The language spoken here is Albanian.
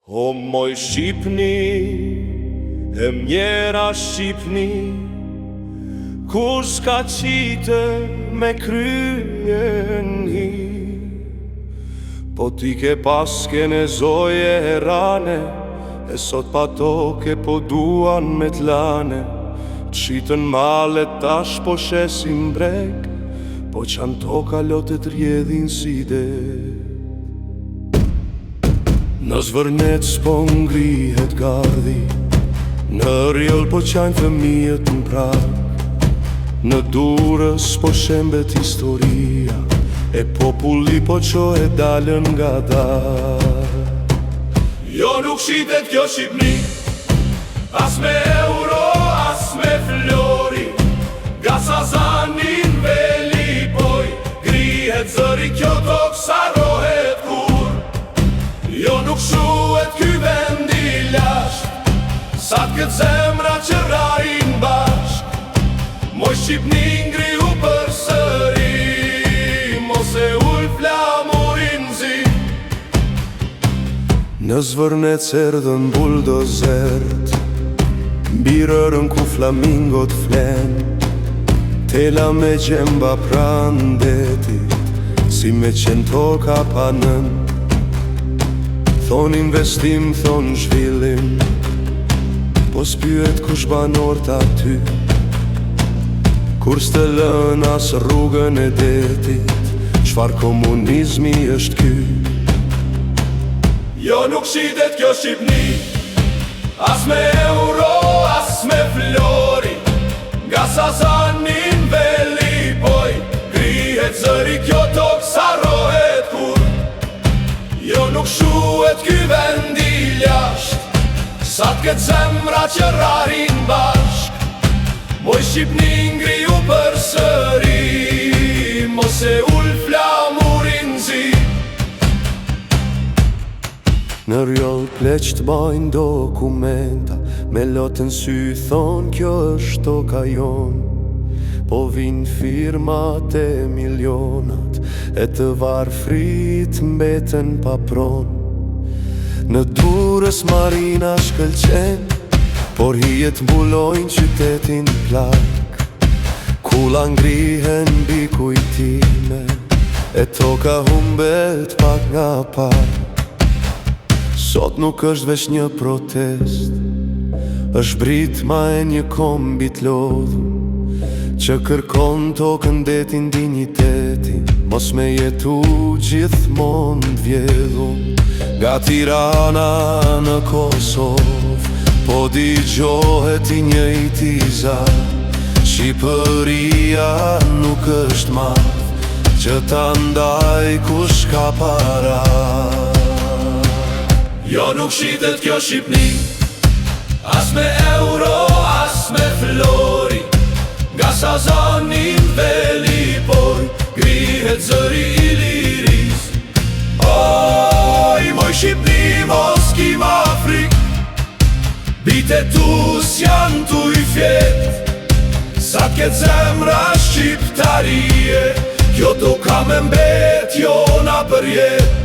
O moj Shqipni, e mjera Shqipni, kur s'ka qite me kryen hi. Po ti ke paske në zoje e rane, e sot pa toke po duan me t'lane. Qitën malet tash po shesin brek, po qanë toka lotet rjedhin si det. Në zvërnet s'po ngrihet gardi, në rjëll po qajnë fëmijët në prak, në Durrës po shembet historia, e populli po qohet dalën nga dar. Jo nuk shitet kjo Shqipni, as me euro, as me flori, ga Sazanin veli poj, grihet zëri kjo tokë sa rohet kur. Jo nuk shuhet ky vendi lasht, sa t'ket zemra që rrahin bashk. Moj Shqipni ngrihu për sëri, mos e ull flamurin zi. Në zvërnet s'erdhën buldozert, mbi rërën ku flamingot flen, tela me gjemba pran detit, si me qenë toka panën. Thon investim, thon zhvillim, po s'pyet kush banor t'aty, kur s'të lën as rrugën e detit, çfar komunizmi është ky? Jo nuk shitet kjo Shqipni, as me euro, as me flori, nga Sazanin veli poj, grihet zëri kjo tokë sa rohet kur. Jo nuk shuhet ky vendi lasht, sa t'ket zemra që rrahin bashk. Moj Shqipni ngrihu për sëri, mos e ull flamurin zi. Në rjoll pleq t'bajnë dokumenta, me lotën sy thon kjo është toka jon. Po vin firmat e milionat, e të varfrit mbeten pa pron. Në Durrës marina shkëlqen, por hijet mbulojnë qytetin plak. Kula ngrihen mbi kujtime, e toka humbet pak nga pak. Sot nuk është veç një protest, është brit ma e një kombi t'lodhur, që kërkon tokën detin dignitetin, mos me jetu gjithmon t'vjedhun. Nga Tirana në Kosovë, po digjohet i njëjti zar. Shqipëria nuk është madh, që ta ndaj kush ka para. Jo nuk shitet kjo Shqipni, as me euro, as me flori, nga Sazanin veli poj, grihet zëri i liris. Oj, moj Shqipni mos kim Afrik, bite tu s'jan tu i fjet, sa t'ket zemra shqiptarie, kjo tu ka me mbet jona për jet.